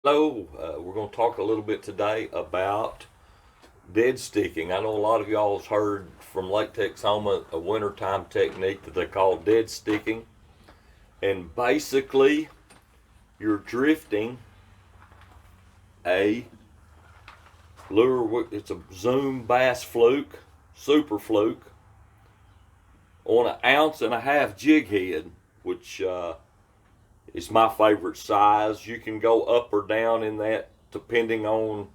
Hello, we're going to talk a little bit today about dead sticking. I know a lot of y'all has heard from Lake Texoma a wintertime technique that they call dead sticking. And basically, you're drifting a lure, it's a Zoom bass fluke, super fluke, on an ounce and a half jig head, which is my favorite size. You can go up or down in that depending on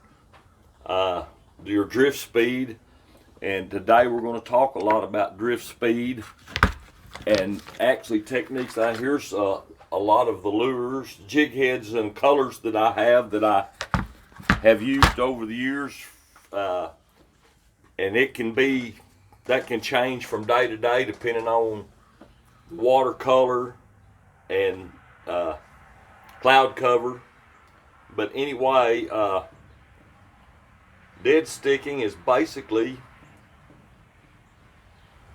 uh, your drift speed. And today we're going to talk a lot about drift speed and actually techniques. Here's a lot of the lures, jig heads, and colors that I have used over the years, and that can change from day to day depending on watercolor and cloud cover. But anyway, dead sticking is basically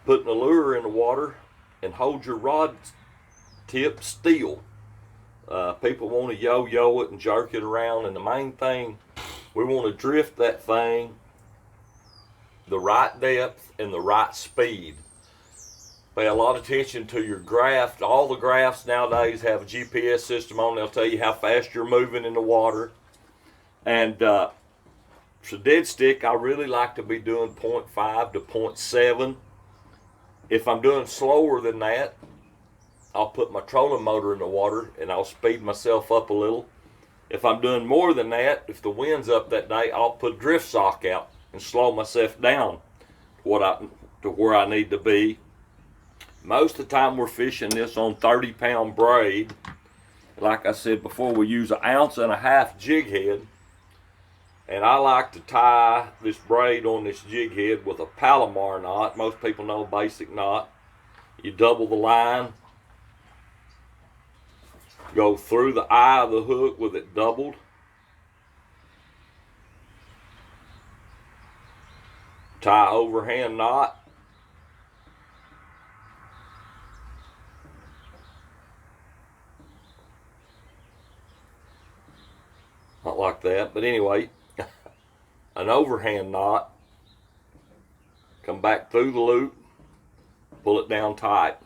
putting a lure in the water and hold your rod tip still. People want to yo-yo it and jerk it around, and the main thing, we want to drift that thing the right depth and the right speed. Pay a lot of attention to your graph. All the graphs nowadays have a GPS system on. They'll tell you how fast you're moving in the water. And for dead stick, I really like to be doing 0.5 to 0.7. If I'm doing slower than that, I'll put my trolling motor in the water and I'll speed myself up a little. If I'm doing more than that, if the wind's up that day, I'll put drift sock out and slow myself down to where I need to be. Most of the time we're fishing this on 30-pound braid. Like I said before, we use an ounce and a half jig head. And I like to tie this braid on this jig head with a Palomar knot. Most people know a basic knot. You double the line, go through the eye of the hook with it doubled. Tie overhand knot. Not like that, but anyway, an overhand knot. Come back through the loop, pull it down tight.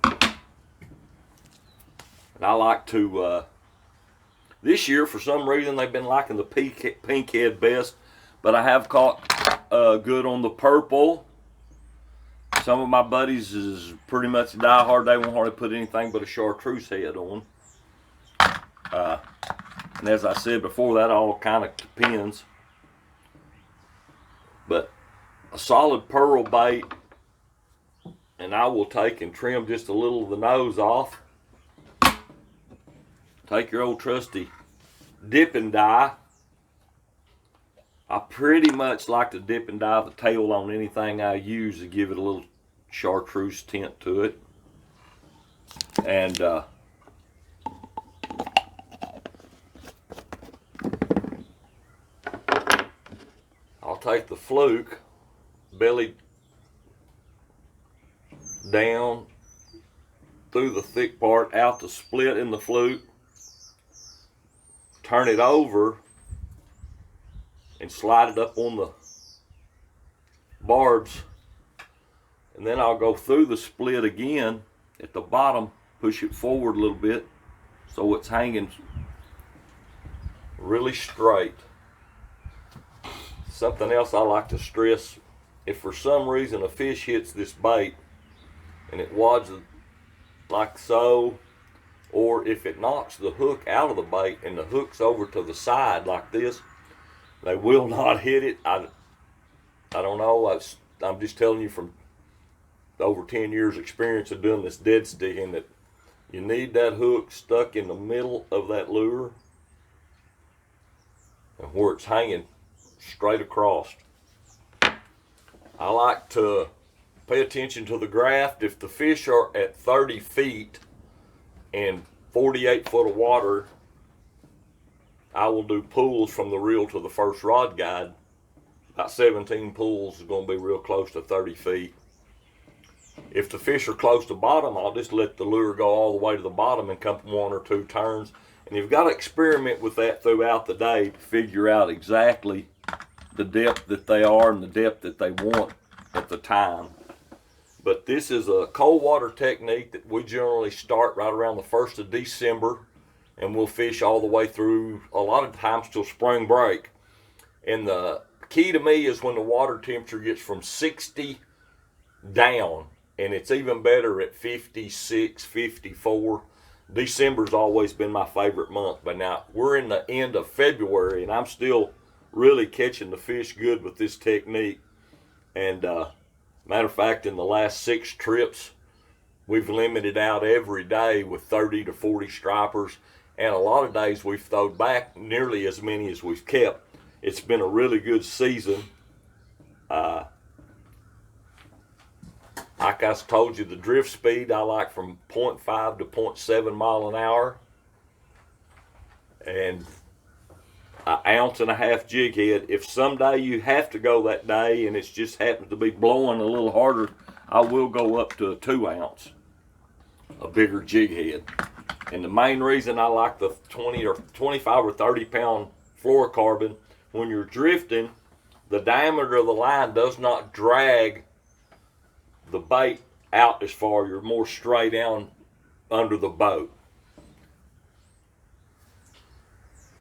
And I like to, this year for some reason they've been liking the pink head best, but I have caught good on the purple. Some of my buddies is pretty much die hard. They won't hardly put anything but a chartreuse head on. And as I said before, that all kind of depends. But a solid pearl bait, and I will take and trim just a little of the nose off. Take your old trusty dip and die. I pretty much like to dip and die the tail on anything I use to give it a little chartreuse tint to it. And I'll take the fluke, belly down through the thick part, out the split in the fluke, turn it over and slide it up on the barbs, and then I'll go through the split again at the bottom, push it forward a little bit so it's hanging really straight. Something else I like to stress, if for some reason a fish hits this bait and it wads like so, or if it knocks the hook out of the bait and the hook's over to the side like this, they will not hit it. I don't know. I'm just telling you from over 10 years experience of doing this dead sticking that you need that hook stuck in the middle of that lure and where it's hanging straight across. I like to pay attention to the graph. If the fish are at 30 feet and 48 foot of water, I will do pulls from the reel to the first rod guide. About 17 pulls is going to be real close to 30 feet. If the fish are close to bottom, I'll just let the lure go all the way to the bottom and come 1 or 2 turns. And you've got to experiment with that throughout the day to figure out exactly the depth that they are and the depth that they want at the time. But this is a cold water technique that we generally start right around the 1st of December, and we'll fish all the way through, a lot of times till spring break. And the key to me is when the water temperature gets from 60 down, and it's even better at 56, 54. December's always been my favorite month, but now we're in the end of February, and I'm still really catching the fish good with this technique. And matter of fact, in the last 6 trips, we've limited out every day with 30 to 40 stripers, and a lot of days we've thrown back nearly as many as we've kept. It's been a really good season. Like I told you, the drift speed I like from 0.5 to 0.7 mile an hour, and an 1.5 ounce jig head. If someday you have to go that day and it just happens to be blowing a little harder, I will go up to a 2 ounce, a bigger jig head. And the main reason I like the 20 or 25 or 30 pound fluorocarbon, when you're drifting, the diameter of the line does not drag the bait out as far. You're more straight down under the boat.